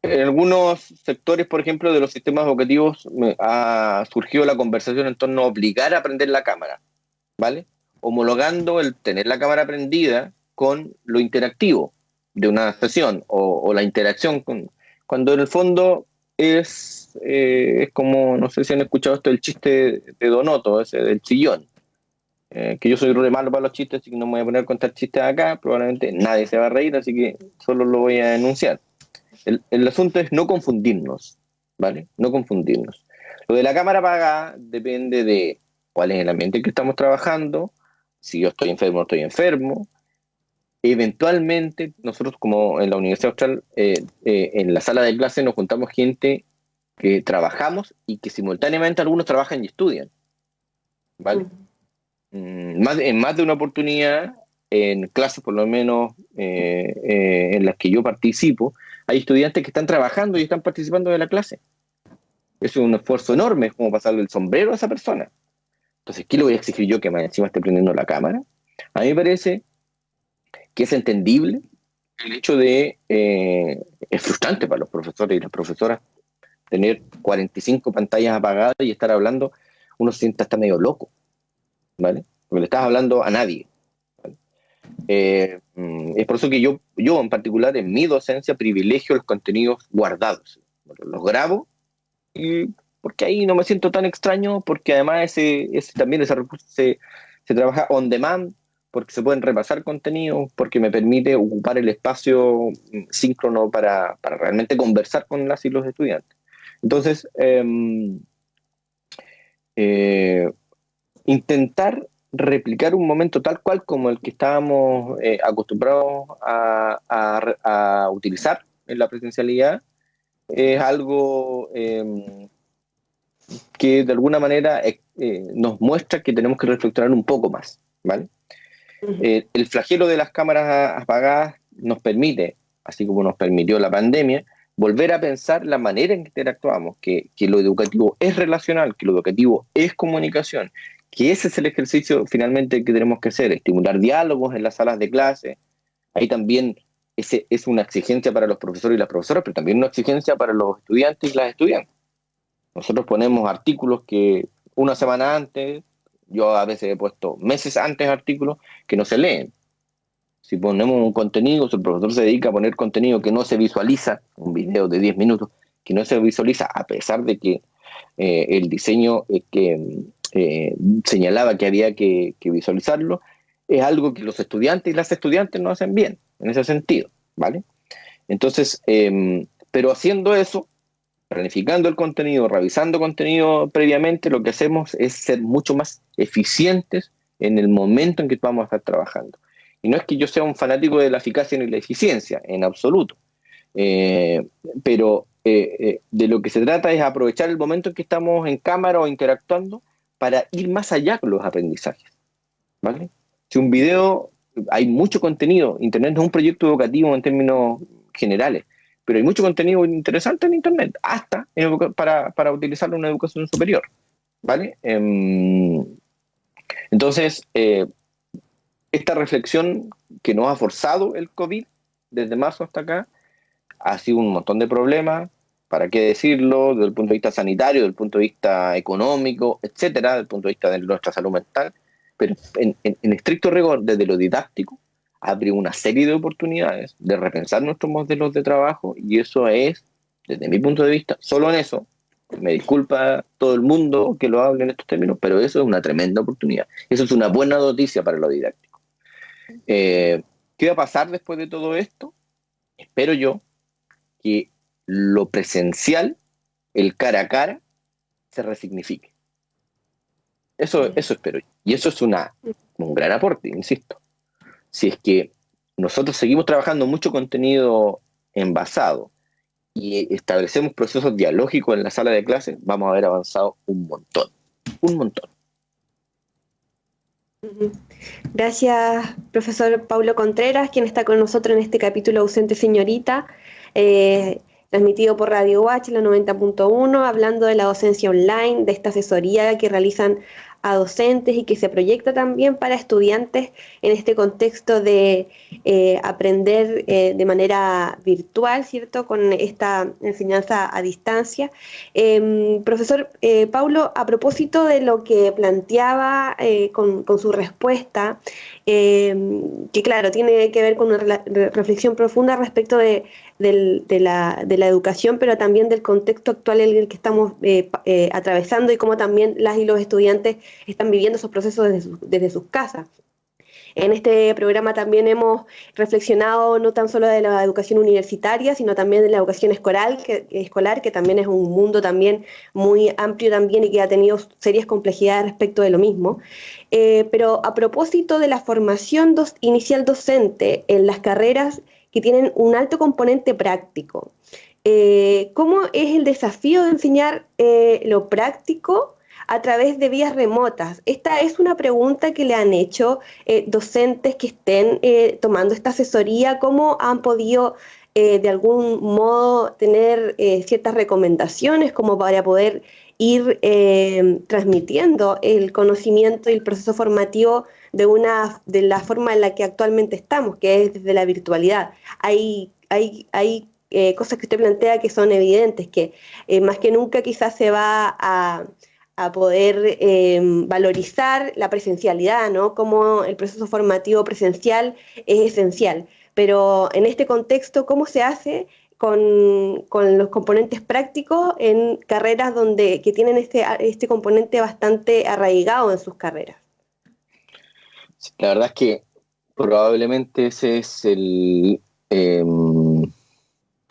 algunos sectores, por ejemplo, de los sistemas educativos ha surgido la conversación en torno a obligar a prender la cámara, ¿vale? Homologando el tener la cámara prendida con lo interactivo de una sesión o la interacción cuando en el fondo es como, no sé si han escuchado esto, el chiste de Donoto, ese del sillón, que yo soy re malo para los chistes, así que no me voy a poner a contar chistes acá, probablemente nadie se va a reír, así que solo lo voy a denunciar. El asunto es no confundirnos, ¿vale? No confundirnos. Lo de la cámara apagada depende de cuál es el ambiente en que estamos trabajando, si yo estoy enfermo o no estoy enfermo. Eventualmente, nosotros como en la Universidad Austral, en la sala de clase nos juntamos gente que trabajamos y que simultáneamente algunos trabajan y estudian, ¿vale? En más de una oportunidad, en clases por lo menos en las que yo participo, hay estudiantes que están trabajando y están participando de la clase. Eso es un esfuerzo enorme, es como pasarle el sombrero a esa persona. Entonces, ¿qué le voy a exigir yo que más encima esté prendiendo la cámara? A mí me parece que es entendible el hecho de, es frustrante para los profesores y las profesoras tener 45 pantallas apagadas y estar hablando, uno se siente hasta medio loco, ¿vale? Porque le estás hablando a nadie, ¿vale? Es por eso que yo en particular en mi docencia privilegio los contenidos guardados. Los grabo y porque ahí no me siento tan extraño, porque además también ese recurso se trabaja on demand, porque se pueden repasar contenidos, porque me permite ocupar el espacio síncrono para realmente conversar con las y los estudiantes. Entonces, intentar replicar un momento tal cual como el que estábamos acostumbrados a utilizar en la presencialidad es algo que de alguna manera nos muestra que tenemos que reflexionar un poco más, ¿vale? El flagelo de las cámaras apagadas nos permite, así como nos permitió la pandemia, volver a pensar la manera en que interactuamos, que lo educativo es relacional, que lo educativo es comunicación, que ese es el ejercicio finalmente que tenemos que hacer, estimular diálogos en las salas de clase. Ahí también es una exigencia para los profesores y las profesoras, pero también una exigencia para los estudiantes y las estudiantes. Nosotros ponemos artículos que una semana antes, yo a veces he puesto meses antes artículos que no se leen. Si ponemos un contenido, si el profesor se dedica a poner contenido que no se visualiza, un video de 10 minutos, que no se visualiza a pesar de que el diseño que señalaba que había que visualizarlo, es algo que los estudiantes y las estudiantes no hacen bien, en ese sentido, ¿vale? Entonces, pero haciendo eso, planificando el contenido, revisando contenido previamente, lo que hacemos es ser mucho más eficientes en el momento en que vamos a estar trabajando. Y no es que yo sea un fanático de la eficacia ni la eficiencia, en absoluto, pero de lo que se trata es aprovechar el momento en que estamos en cámara o interactuando para ir más allá con los aprendizajes, ¿vale? Si un video, hay mucho contenido, Internet no es un proyecto educativo en términos generales, pero hay mucho contenido interesante en Internet, hasta para utilizarlo en una educación superior, ¿vale? Entonces, esta reflexión que nos ha forzado el COVID desde marzo hasta acá ha sido un montón de problemas, ¿para qué decirlo? Desde el punto de vista sanitario, desde el punto de vista económico, etcétera, desde el punto de vista de nuestra salud mental, pero en estricto rigor, desde lo didáctico, abre una serie de oportunidades de repensar nuestros modelos de trabajo, y eso es, desde mi punto de vista, solo en eso, me disculpa todo el mundo que lo hable en estos términos, pero eso es una tremenda oportunidad. Eso es una buena noticia para lo didáctico. ¿Qué va a pasar después de todo esto? Espero yo que lo presencial, el cara a cara, se resignifique. Eso espero yo. Y eso es un gran aporte, insisto. Si es que nosotros seguimos trabajando mucho contenido envasado y establecemos procesos dialógicos en la sala de clases, vamos a haber avanzado un montón. Gracias, profesor Paulo Contreras, quien está con nosotros en este capítulo Ausente Señorita, transmitido por Radio UACH, la 90.1, hablando de la docencia online, de esta asesoría que realizan a docentes y que se proyecta también para estudiantes en este contexto de aprender de manera virtual, ¿cierto?, con esta enseñanza a distancia. Profesor Paulo, a propósito de lo que planteaba con su respuesta, que claro, tiene que ver con una reflexión profunda respecto de la educación, pero también del contexto actual en el que estamos atravesando y cómo también las y los estudiantes están viviendo esos procesos desde sus casas. En este programa también hemos reflexionado no tan solo de la educación universitaria, sino también de la educación escolar, que también es un mundo también muy amplio también y que ha tenido serias complejidades respecto de lo mismo. Pero a propósito de la formación inicial docente en las carreras que tienen un alto componente práctico, ¿cómo es el desafío de enseñar lo práctico a través de vías remotas? Esta es una pregunta que le han hecho docentes que estén tomando esta asesoría. ¿Cómo han podido de algún modo tener ciertas recomendaciones como para poder ir transmitiendo el conocimiento y el proceso formativo de la forma en la que actualmente estamos, que es desde la virtualidad? Hay cosas que usted plantea que son evidentes, que más que nunca quizás se va a a poder valorizar la presencialidad, ¿no? Como el proceso formativo presencial es esencial. Pero en este contexto, ¿cómo se hace con los componentes prácticos en carreras que tienen este componente bastante arraigado en sus carreras? La verdad es que probablemente ese es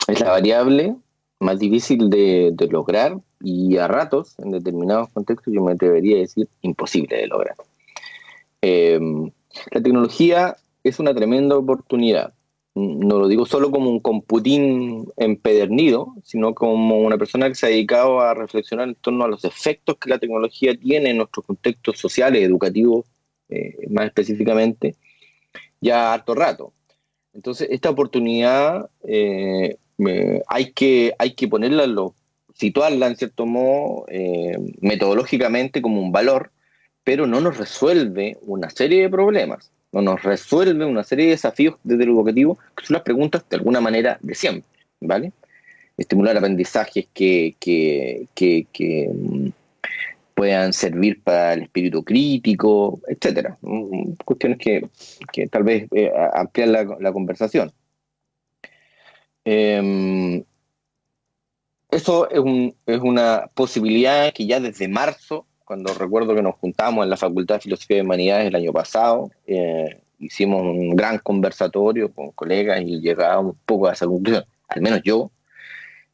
es la variable más difícil de lograr, y a ratos, en determinados contextos, yo me atrevería a decir imposible de lograr. La tecnología es una tremenda oportunidad. No lo digo solo como un computín empedernido, sino como una persona que se ha dedicado a reflexionar en torno a los efectos que la tecnología tiene en nuestros contextos sociales, educativos, más específicamente, ya harto rato. Entonces, esta oportunidad hay que ponerla, situarla en cierto modo metodológicamente como un valor, pero no nos resuelve una serie de problemas, no nos resuelve una serie de desafíos desde lo educativo, que son las preguntas de alguna manera de siempre, ¿vale? Estimular aprendizajes que puedan servir para el espíritu crítico, etcétera. Cuestiones que tal vez amplían la conversación. Eso es una posibilidad que ya desde marzo, cuando recuerdo que nos juntamos en la Facultad de Filosofía y Humanidades el año pasado, hicimos un gran conversatorio con colegas y llegábamos un poco a esa conclusión, al menos yo,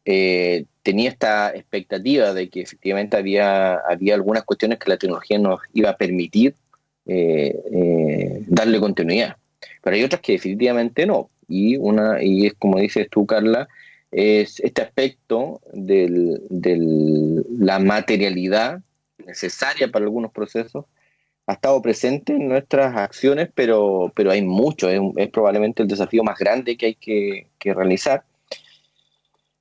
tenía esta expectativa de que efectivamente había algunas cuestiones que la tecnología nos iba a permitir darle continuidad, pero hay otras que definitivamente no, y es como dices tú, Carla, es este aspecto de la materialidad necesaria para algunos procesos ha estado presente en nuestras acciones, pero hay mucho, es probablemente el desafío más grande que hay que realizar.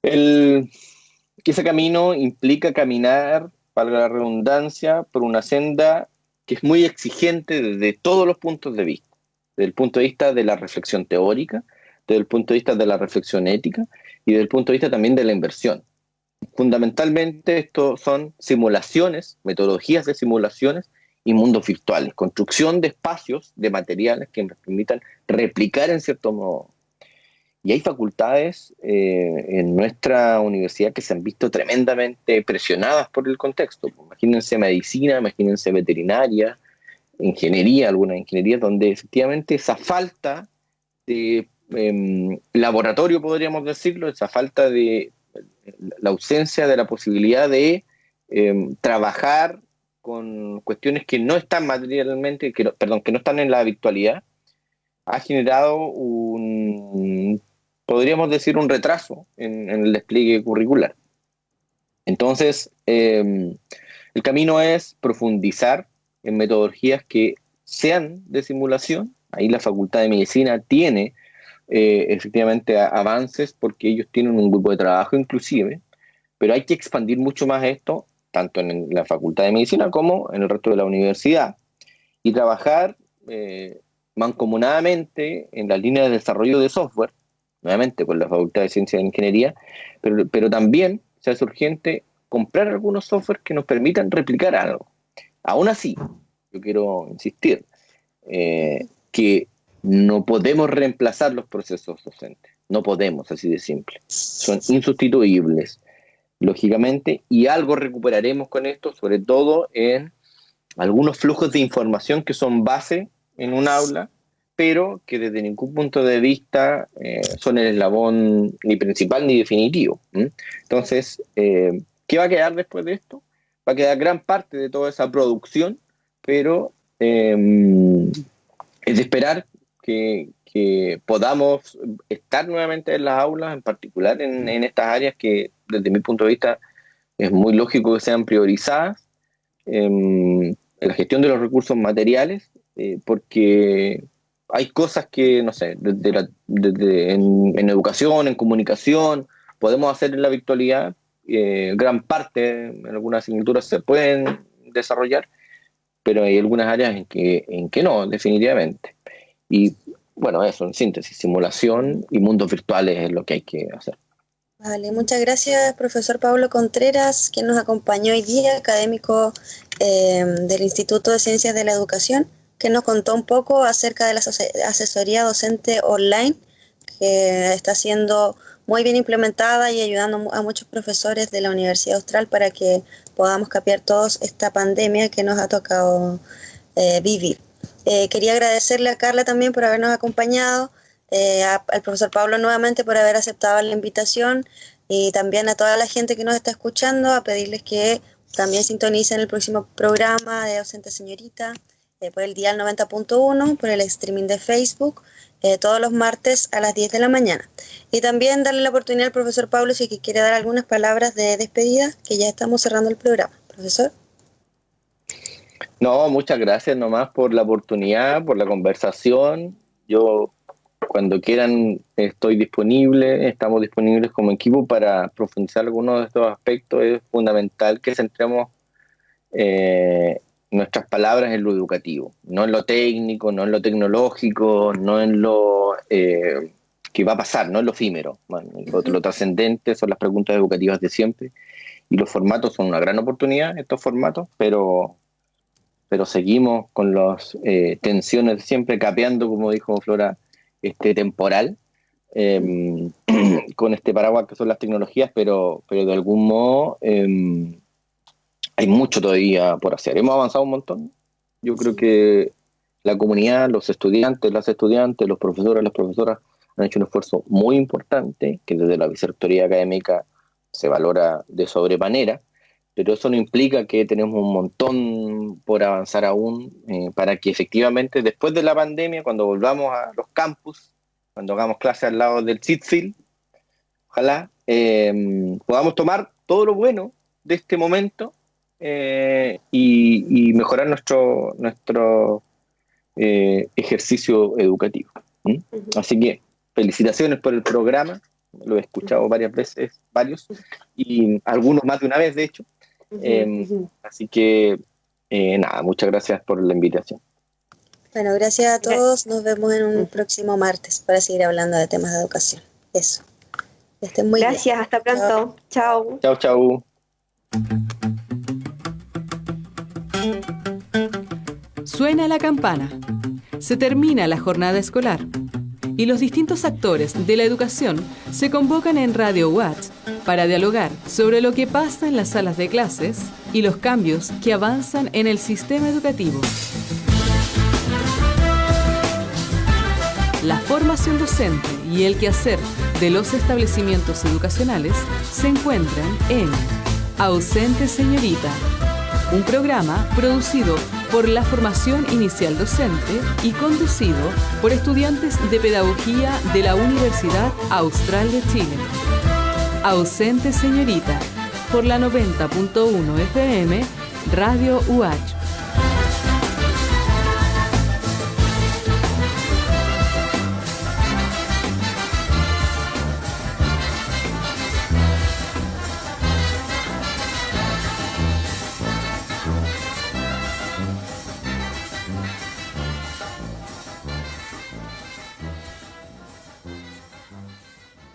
Ese camino implica caminar, valga la redundancia, por una senda que es muy exigente desde todos los puntos de vista, desde el punto de vista de la reflexión teórica, desde el punto de vista de la reflexión ética y desde el punto de vista también de la inversión. Fundamentalmente esto son simulaciones, metodologías de simulaciones y mundos virtuales, construcción de espacios, de materiales que nos permitan replicar en cierto modo. Y hay facultades en nuestra universidad que se han visto tremendamente presionadas por el contexto. Imagínense medicina, imagínense veterinaria, ingeniería, algunas ingenierías, donde efectivamente esa falta de laboratorio, podríamos decirlo, esa falta de la ausencia de la posibilidad de trabajar con cuestiones que no están materialmente, que no están en la virtualidad, ha generado podríamos decir, un retraso en el despliegue curricular. Entonces, el camino es profundizar en metodologías que sean de simulación. Ahí la Facultad de Medicina tiene efectivamente avances porque ellos tienen un grupo de trabajo inclusive, pero hay que expandir mucho más esto, tanto en la Facultad de Medicina como en el resto de la universidad, y trabajar mancomunadamente en la línea de desarrollo de software, nuevamente con la Facultad de Ciencias e Ingeniería, pero también se hace urgente comprar algunos software que nos permitan replicar algo. Aún así, yo quiero insistir que no podemos reemplazar los procesos docentes, no podemos, así de simple. Son insustituibles, lógicamente, y algo recuperaremos con esto, sobre todo en algunos flujos de información que son base en un aula, pero que desde ningún punto de vista son el eslabón ni principal ni definitivo. Entonces, ¿qué va a quedar después de esto? Va a quedar gran parte de toda esa producción, pero es de esperar que podamos estar nuevamente en las aulas, en particular en estas áreas que desde mi punto de vista es muy lógico que sean priorizadas, en la gestión de los recursos materiales, porque hay cosas que, no sé, en educación, en comunicación, podemos hacer en la virtualidad, gran parte, en algunas asignaturas se pueden desarrollar, pero hay algunas áreas en que no, definitivamente. Y bueno, eso, en síntesis, simulación y mundos virtuales es lo que hay que hacer. Vale, muchas gracias, profesor Pablo Contreras, quien nos acompañó hoy día, académico del Instituto de Ciencias de la Educación, que nos contó un poco acerca de la asesoría docente online, que está siendo muy bien implementada y ayudando a muchos profesores de la Universidad Austral para que podamos capear todos esta pandemia que nos ha tocado vivir. Quería agradecerle a Carla también por habernos acompañado, al profesor Pablo nuevamente por haber aceptado la invitación y también a toda la gente que nos está escuchando, a pedirles que también sintonicen el próximo programa de Ausente Señorita por el dial 90.1, por el streaming de Facebook, todos los martes a las 10 de la mañana. Y también darle la oportunidad al profesor Pablo si quiere dar algunas palabras de despedida, que ya estamos cerrando el programa. Profesor. No, muchas gracias nomás por la oportunidad, por la conversación. Yo, cuando quieran, estoy disponible, estamos disponibles como equipo para profundizar algunos de estos aspectos. Es fundamental que centremos nuestras palabras en lo educativo, no en lo técnico, no en lo tecnológico, no en lo que va a pasar, no en lo efímero. Bueno, lo trascendente son las preguntas educativas de siempre, y los formatos son una gran oportunidad, estos formatos, pero seguimos con las tensiones de siempre, capeando, como dijo Flora, temporal, con este paraguas que son las tecnologías, pero de algún modo hay mucho todavía por hacer. Hemos avanzado un montón. Yo creo que la comunidad, los estudiantes, las estudiantes, los profesores, las profesoras han hecho un esfuerzo muy importante, que desde la vicerrectoría académica se valora de sobremanera, pero eso no implica que tenemos un montón por avanzar aún para que efectivamente después de la pandemia, cuando volvamos a los campus, cuando hagamos clases al lado del Sitfield, ojalá podamos tomar todo lo bueno de este momento y mejorar nuestro ejercicio educativo. Así que felicitaciones por el programa, lo he escuchado varias veces, y algunos más de una vez, de hecho. Así que nada, muchas gracias por la invitación. Bueno, gracias a todos, nos vemos en un próximo martes para seguir hablando de temas de educación. Eso. Estén muy bien. Gracias, hasta pronto. Chao. Chao, chao. Suena la campana. Se termina la jornada escolar y los distintos actores de la educación se convocan en Radio Watch para dialogar sobre lo que pasa en las salas de clases y los cambios que avanzan en el sistema educativo. La formación docente y el quehacer de los establecimientos educacionales se encuentran en Ausente Señorita, un programa producido por la Formación Inicial Docente y conducido por estudiantes de Pedagogía de la Universidad Austral de Chile. Ausente Señorita, por la 90.1 FM, Radio UH.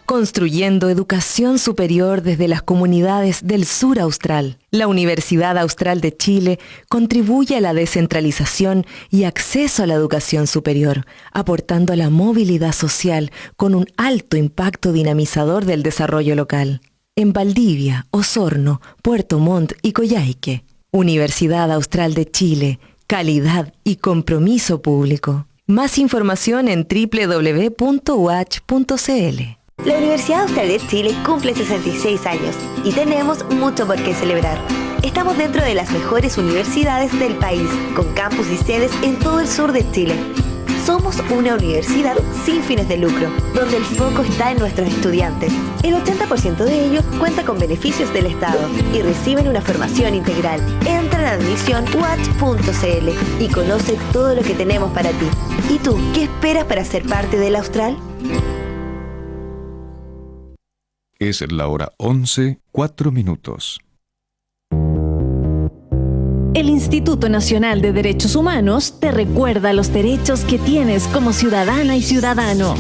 Construyendo educación superior desde las comunidades del sur austral. La Universidad Austral de Chile contribuye a la descentralización y acceso a la educación superior, aportando a la movilidad social con un alto impacto dinamizador del desarrollo local. En Valdivia, Osorno, Puerto Montt y Coyhaique. Universidad Austral de Chile, calidad y compromiso público. Más información en www.uach.cl. La Universidad Austral de Chile cumple 66 años y tenemos mucho por qué celebrar. Estamos dentro de las mejores universidades del país, con campus y sedes en todo el sur de Chile. Somos una universidad sin fines de lucro, donde el foco está en nuestros estudiantes. El 80% de ellos cuenta con beneficios del Estado y reciben una formación integral. Entra en admisión uach.cl y conoce todo lo que tenemos para ti. ¿Y tú, qué esperas para ser parte del Austral? Es la hora 11:04. El Instituto Nacional de Derechos Humanos te recuerda los derechos que tienes como ciudadana y ciudadano.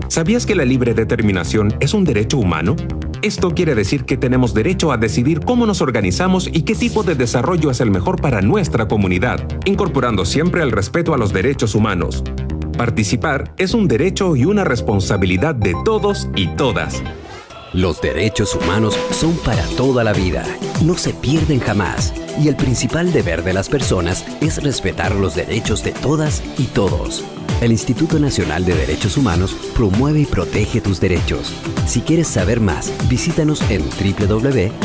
¿Sabías que la libre determinación es un derecho humano? Esto quiere decir que tenemos derecho a decidir cómo nos organizamos y qué tipo de desarrollo es el mejor para nuestra comunidad, incorporando siempre el respeto a los derechos humanos. Participar es un derecho y una responsabilidad de todos y todas. Los derechos humanos son para toda la vida, no se pierden jamás, y el principal deber de las personas es respetar los derechos de todas y todos. El Instituto Nacional de Derechos Humanos promueve y protege tus derechos. Si quieres saber más, visítanos en www.indh.cl.